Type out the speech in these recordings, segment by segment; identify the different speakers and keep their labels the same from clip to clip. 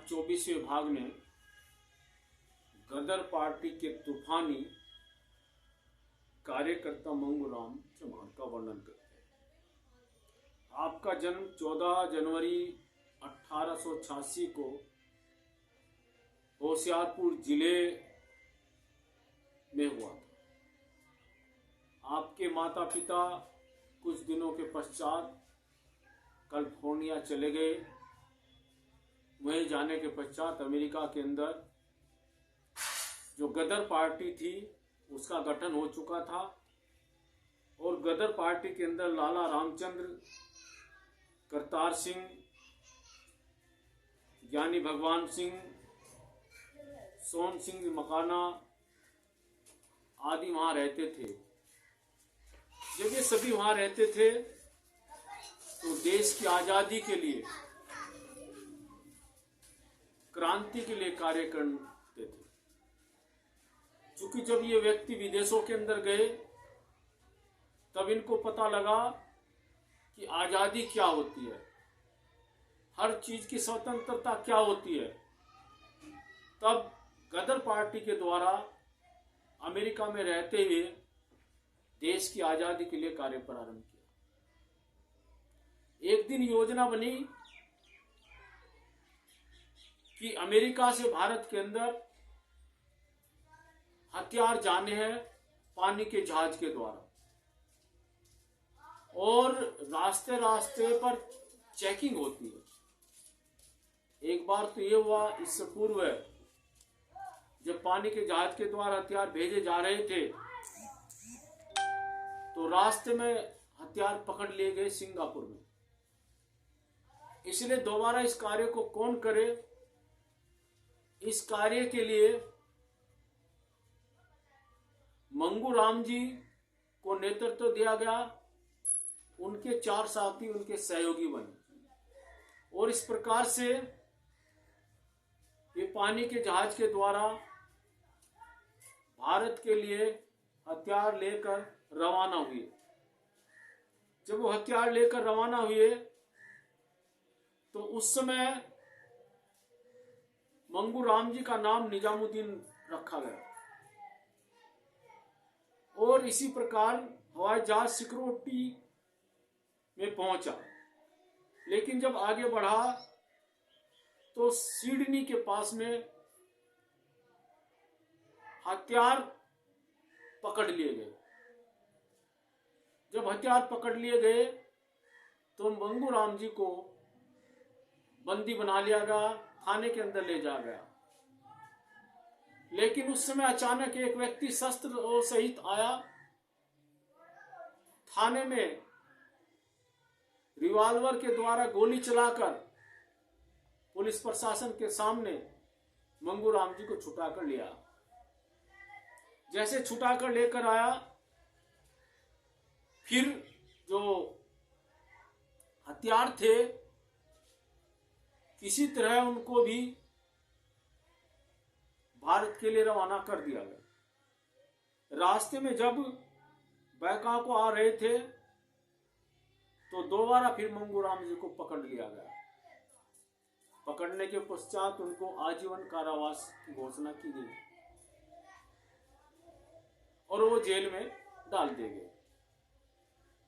Speaker 1: 24वें भाग में गदर पार्टी के तूफानी कार्यकर्ता मंगूराम चौहान का वर्णन करते हैं। आपका जन्म 14 जनवरी 1886 को होशियारपुर जिले में हुआ था। आपके माता पिता कुछ दिनों के पश्चात कैलिफोर्निया चले गए। वहीं जाने के पश्चात अमेरिका के अंदर जो गदर पार्टी थी उसका गठन हो चुका था और गदर पार्टी के अंदर लाला रामचंद्र, करतार सिंह, ज्ञानी भगवान सिंह, सोन सिंह मकाना आदि वहां रहते थे। जब ये सभी वहां रहते थे तो देश की आजादी के लिए, क्रांति के लिए कार्य करते थे। चूंकि जब ये व्यक्ति विदेशों के अंदर गए तब इनको पता लगा कि आजादी क्या होती है, हर चीज की स्वतंत्रता क्या होती है। तब गदर पार्टी के द्वारा अमेरिका में रहते हुए देश की आजादी के लिए कार्य प्रारंभ किया। एक दिन योजना बनी कि अमेरिका से भारत के अंदर हथियार जाने हैं पानी के जहाज के द्वारा, और रास्ते रास्ते पर चेकिंग होती है। एक बार तो ये हुआ, इससे पूर्व जब पानी के जहाज के द्वारा हथियार भेजे जा रहे थे तो रास्ते में हथियार पकड़ लिए गए सिंगापुर में। इसलिए दोबारा इस कार्य को कौन करे, इस कार्य के लिए मंगूराम जी को नेतृत्व दिया गया। उनके 4 साथी उनके सहयोगी बने और इस प्रकार से ये पानी के जहाज के द्वारा भारत के लिए हथियार लेकर रवाना हुए। जब वो हथियार लेकर रवाना हुए तो उस समय मंगूराम जी का नाम निजामुद्दीन रखा गया और इसी प्रकार हवाई जहाज सिक्योरिटी में पहुंचा। लेकिन जब आगे बढ़ा तो सिडनी के पास में हथियार पकड़ लिए गए। जब हथियार पकड़ लिए गए तो मंगूराम जी को बंदी बना लिया गया, थाने के अंदर ले जा गया। लेकिन उस समय अचानक एक व्यक्ति शस्त्र और सहित आया। थाने में रिवॉल्वर के द्वारा गोली चलाकर पुलिस प्रशासन के सामने मंगूराम जी को छुटाकर लिया। जैसे छुटाकर लेकर आया, फिर जो हथियार थे किसी तरह उनको भी भारत के लिए रवाना कर दिया गया। रास्ते में जब बैकां को आ रहे थे तो दोबारा फिर मंगूराम जी को पकड़ लिया गया। पकड़ने के पश्चात उनको आजीवन कारावास की घोषणा की गई और वो जेल में डाल दिए गए।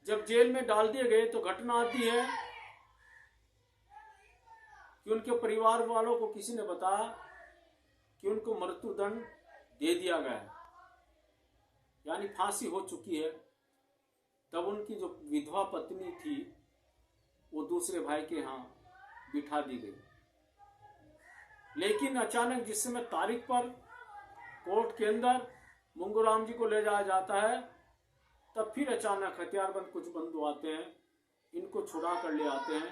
Speaker 1: जब जेल में डाल दिए गए तो घटना आती है कि उनके परिवार वालों को किसी ने बताया कि उनको मृत्युदंड दे दिया गया है, यानी फांसी हो चुकी है। तब उनकी जो विधवा पत्नी थी वो दूसरे भाई के यहाँ बिठा दी गई। लेकिन अचानक जिस समय तारीख पर कोर्ट के अंदर मंगूराम जी को ले जाया जाता है तब फिर अचानक हथियारबंद कुछ बंधु आते हैं, इनको छुड़ा कर ले आते हैं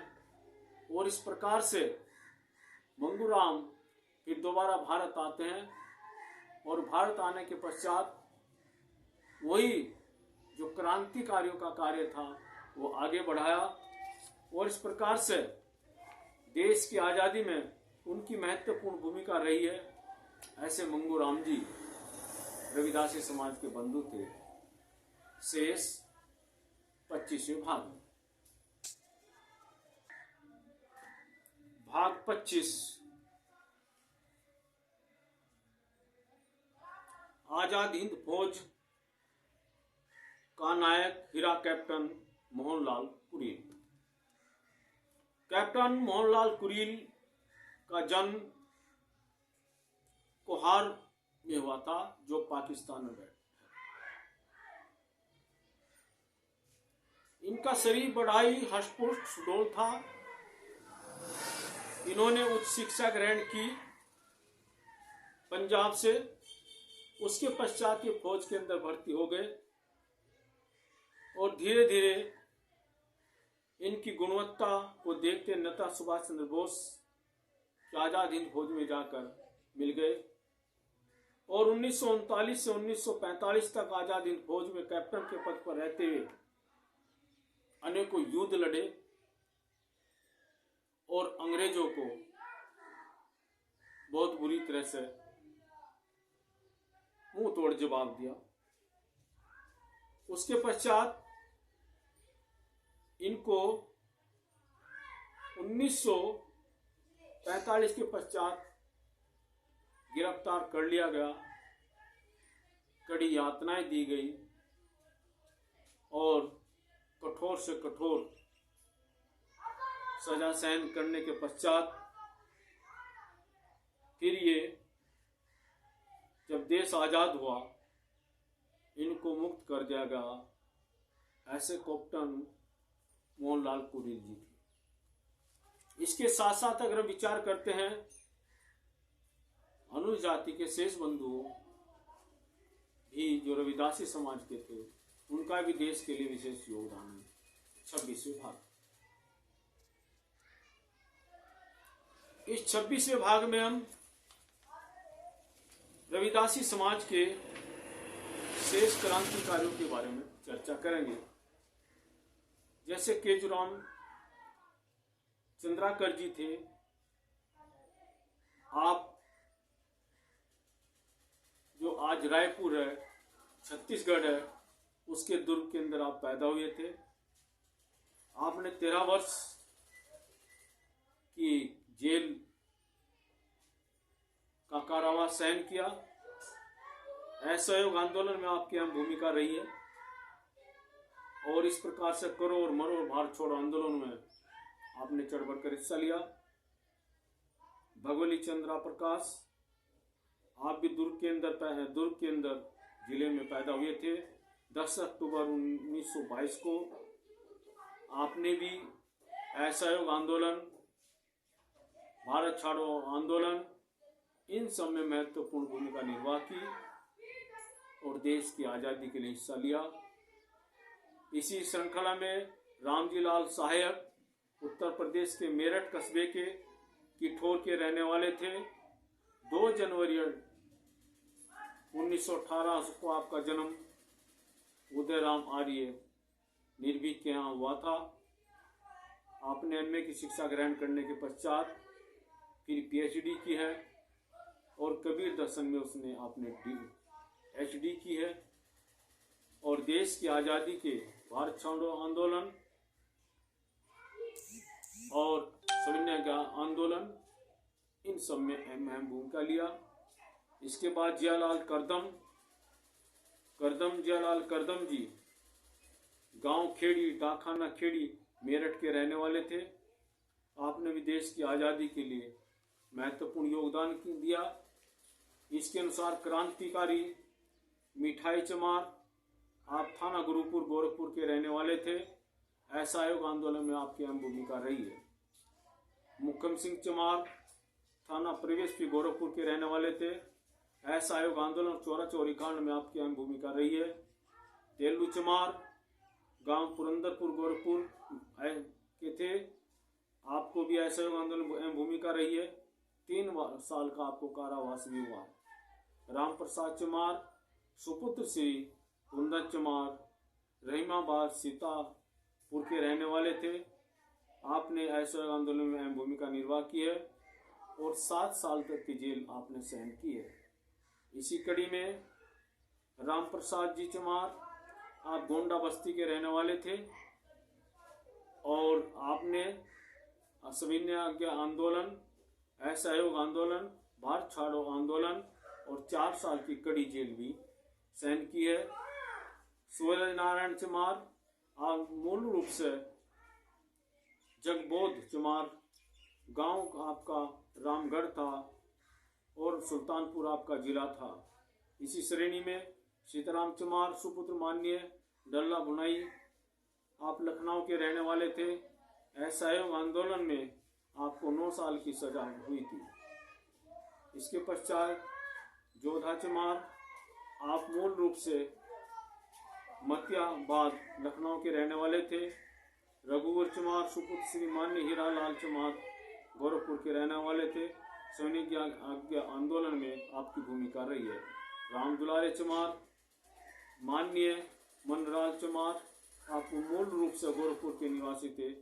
Speaker 1: और इस प्रकार से मंगूराम फिर दोबारा भारत आते हैं और भारत आने के पश्चात वही जो क्रांतिकारियों का कार्य था वो आगे बढ़ाया और इस प्रकार से देश की आज़ादी में उनकी महत्वपूर्ण भूमिका रही है। ऐसे मंगूराम जी रविदासी समाज के बंधु थे। शेष 25वें भाग में। भाग 25 आजाद हिंद फौज का नायक हीरा कैप्टन मोहनलाल कुरील। कैप्टन मोहनलाल कुरील का जन्म कोहार में हुआ था, जो पाकिस्तान में बैठा। इनका शरीर बढ़ाई हष्टपुष्ट सुडौल था। इन्होंने उच्च शिक्षा ग्रहण की पंजाब से। उसके पश्चात ये फौज के अंदर भर्ती हो गए और धीरे धीरे इनकी गुणवत्ता को देखते नेता सुभाष चंद्र बोस की आजाद हिंद फौज में जाकर मिल गए और 1939 से 1945 तक आजाद हिंद फौज में कैप्टन के पद पर रहते हुए अनेकों युद्ध लड़े और अंग्रेजों को बहुत बुरी तरह से मुंह तोड़ जवाब दिया। उसके पश्चात इनको 1945 के पश्चात गिरफ्तार कर लिया गया, कड़ी यातनाएं दी गई और कठोर से कठोर सजा सहन करने के पश्चात फिर ये जब देश आजाद हुआ इनको मुक्त कर दिया गया। ऐसे कैप्टन मोहनलाल कुरील जी थे। इसके साथ साथ अगर हम विचार करते हैं अनुसूचित जाति के शेष बंधुओं भी जो रविदासी समाज के थे, उनका भी देश के लिए विशेष योगदान है। 26वें भाग। इस 26वें भाग में हम रविदासी समाज के शेष क्रांतिकारियों के बारे में चर्चा करेंगे, जैसे केजूराम चंद्राकर जी थे। आप जो आज रायपुर है, छत्तीसगढ़ है, उसके दुर्ग के अंदर आप पैदा हुए थे। आपने 13 वर्ष की जेल का कारावास सहन किया। असहयोग आंदोलन में आपकी अहम भूमिका रही है और इस प्रकार से करो और मरो और भारत छोड़ो आंदोलन में आपने चढ़ बढ़ कर हिस्सा लिया। भगवती चंद्रा प्रकाश, आप भी दुर्ग के अंदर जिले में पैदा हुए थे। 10 अक्टूबर 1922 को आपने भी असहयोग आंदोलन, भारत छोड़ो आंदोलन, इन सब में महत्वपूर्ण भूमिका निर्वाह की और देश की आज़ादी के लिए हिस्सा लिया। इसी श्रृंखला में रामजी लाल सहायक उत्तर प्रदेश के मेरठ कस्बे के किठौर के रहने वाले थे। 2 जनवरी 1918 को आपका जन्म उदयराम आर्य निर्भीक के यहाँ हुआ था। आपने एमए की शिक्षा ग्रहण करने के पश्चात फिर पीएचडी की है और कबीर दर्शन में उसने आपने एचडी की है और देश की आज़ादी के भारत छोड़ो आंदोलन और सविनय आंदोलन, इन सब में अहम भूमिका लिया। इसके बाद जियालाल करदम जी गांव खेड़ी, डाकखाना खेड़ी, मेरठ के रहने वाले थे। आपने भी देश की आज़ादी के लिए महत्वपूर्ण योगदान दिया। इसके अनुसार क्रांतिकारी मिठाई चमार, आप थाना गुरुपुर गोरखपुर के रहने वाले थे। असहयोग आंदोलन में आपकी अहम भूमिका रही है। मुक्कम सिंह चमार, थाना प्रवेश भी गोरखपुर के रहने वाले थे। असहयोग आंदोलन चोरा चोरी कांड में आपकी अहम भूमिका रही है। तेलू चमार, गांव पुरंदरपुर गोरखपुर के थे। आपको भी असहयोग आंदोलन में अहम भूमिका रही है। 3 साल का आपको कारावास भी हुआ। राम प्रसाद चमार, सुपुत्र श्री कुंदन चमार, रहीमाबाद सीतापुर के रहने वाले थे। आपने असहयोग आंदोलन में अहम भूमिका निर्वाह की है और 7 साल तक की जेल आपने सहन की है। इसी कड़ी में राम प्रसाद जी चमार, आप गोंडा बस्ती के रहने वाले थे और आपने सविनय आंदोलन, असहयोग आंदोलन, भारत छोड़ो आंदोलन और 4 साल की कड़ी जेल भी सहन की है। सूर्य नारायण चमार आप मूल रूप से जगबोध चमार गांव आपका रामगढ़ था और सुल्तानपुर आपका जिला था। इसी श्रेणी में सीताराम चमार सुपुत्र माननीय डल्ला भुनाई आप लखनऊ के रहने वाले थे। असहयोग आंदोलन में आपको 9 साल की सजा हुई थी। इसके पश्चात जोधा चमार आप मूल रूप से मतियाबाद लखनऊ के रहने वाले थे। रघुवर चमार सुपुत्र श्री मान्य हीरा लाल चमार गोरखपुर के रहने वाले थे। सैनिक आज्ञा आंदोलन में आपकी भूमिका रही है। राम दुलारे चमार माननीय मनराज चमार आप मूल रूप से गोरखपुर के निवासी थे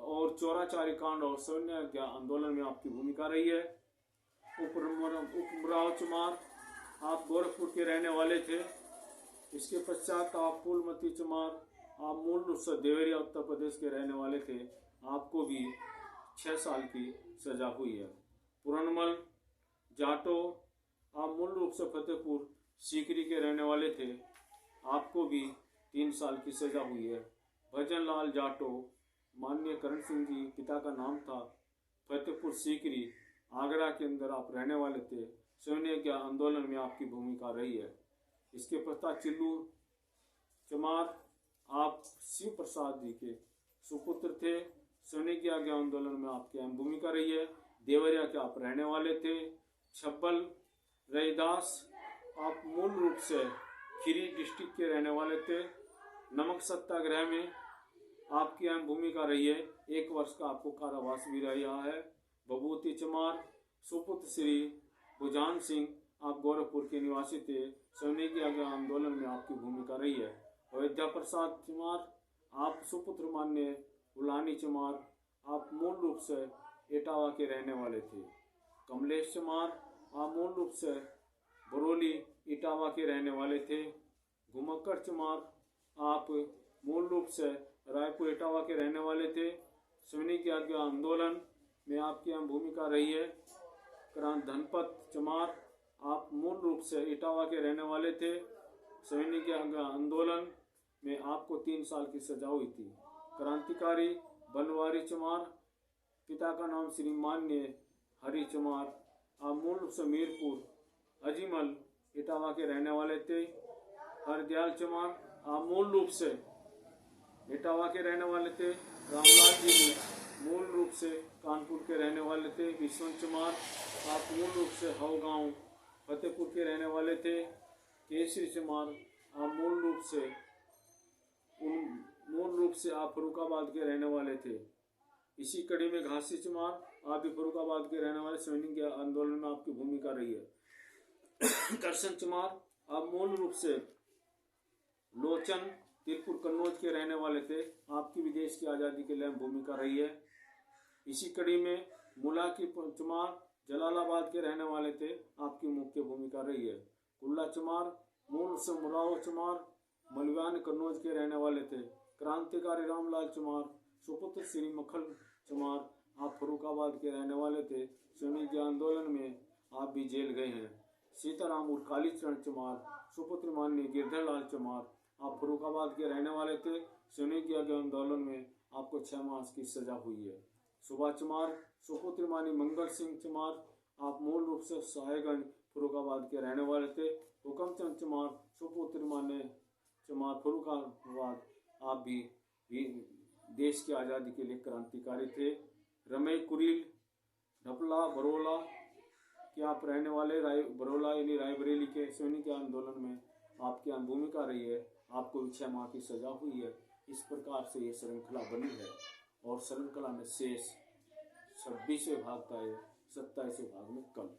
Speaker 1: और चौराचारी कांड और सैन्य आज्ञा आंदोलन में आपकी भूमिका रही है। उपमराव चमार आप गोरखपुर के रहने वाले थे। इसके पश्चात आप फूलमती चमार आप मूल रूप से देवरिया उत्तर प्रदेश के रहने वाले थे। आपको भी 6 साल की सजा हुई है। पुरनमल जाटो आप मूल रूप से फतेहपुर सीकरी के रहने वाले थे। आपको भी 3 साल की सजा हुई है। भजन लाल जाटो माननीय करण सिंह जी पिता का नाम था। फतेहपुर सीकरी आगरा के अंदर आप रहने वाले थे। सैन्य के आंदोलन में आपकी भूमिका रही है। इसके पश्चात चिल्लू चमार आप शिव प्रसाद जी के सुपुत्र थे। सैन्य की आज्ञा आंदोलन में आपकी अहम भूमिका रही है। देवरिया के आप रहने वाले थे। छब्बल रैदास आप मूल रूप से खीरी डिस्ट्रिक्ट के रहने वाले थे। नमक सत्याग्रह में आपकी अहम भूमिका रही है। 1 वर्ष का आपको कारावास भी रहा है। भभूति चमार सुपुत्र श्री भुजान सिंह आप गोरखपुर के निवासी थे। सैनिक की आज्ञा आंदोलन में आपकी भूमिका रही है। अयोध्या प्रसाद चमार आप सुपुत्र मान्य उलानी चमार आप मूल रूप से इटावा के रहने वाले थे। कमलेश चमार आप मूल रूप से बरौली इटावा के रहने वाले थे। घुमक्कर चमार आप मूल रूप से रायपुर इटावा के रहने वाले थे। सैनिक की आज्ञा आंदोलन में आपकी अहम भूमिका रही है। धनपत चमार आप मूल रूप से इटावा के रहने वाले थे। सैनिक की आज्ञा आंदोलन में आपको 3 साल की सजा हुई थी। क्रांतिकारी बनवारी चमार पिता का नाम श्री मान्य हरि चमार आप मूल रूप से मीरपुर अजीमल इटावा के रहने वाले थे। हरदयाल चमार आप मूल रूप से इटावा के रहने वाले थे। रामलाल जी मूल रूप से कानपुर के रहने वाले थे। विश्वनाथ चमार आप मूल रूप से हवगांव फतेहपुर के रहने वाले थे। केसरी चमार आप मूल रूप से आप फरुखाबाद के रहने वाले थे। इसी कड़ी में घासी चमार आप भी फरुखाबाद के रहने वाले। सैनिक आंदोलन में आपकी भूमिका रही है। करशन चमार आप मूल रूप से लोचन तिरपुर कन्नौज के रहने वाले थे। आपकी भी देश की आज़ादी के लिए भूमिका रही है। इसी कड़ी में मुला की चमार जलालाबाद के रहने वाले थे। आपकी मुख्य भूमिका रही है। कुल्ला चमार मूल से मुराव चमार मलवान कन्नौज के रहने वाले थे। क्रांतिकारी रामलाल चमार सुपुत्र श्री मखल चमार आप फरुखाबाद के रहने वाले थे। सैनिक आंदोलन में आप भी जेल गए हैं। सीताराम और कालीचरण चमार सुपुत्र माननीय गिरधरलाल चमार आप फरुखाबाद के रहने वाले थे। सैनिक आंदोलन में आपको 6 मास की सजा हुई है। सुभाष चमार सुपुत्र मानी मंगल सिंह चमार आप मूल रूप से साहेगंज फरुखाबाद के रहने वाले थे। हुकमचंद चमार सुपुत्र माने चमार फरुखाबाद आप भी देश की आज़ादी के लिए क्रांतिकारी थे। रमेश कुरील ढपला बरोला के आप रहने वाले बरोला यानी रायबरेली के सैनिक आंदोलन में आपकी भूमिका रही है। आपको 6 माह की सजा हुई है। इस प्रकार से ये श्रृंखला बनी है और श्रृंखला में शेष 26वें भाग का 27वें भाग में कल।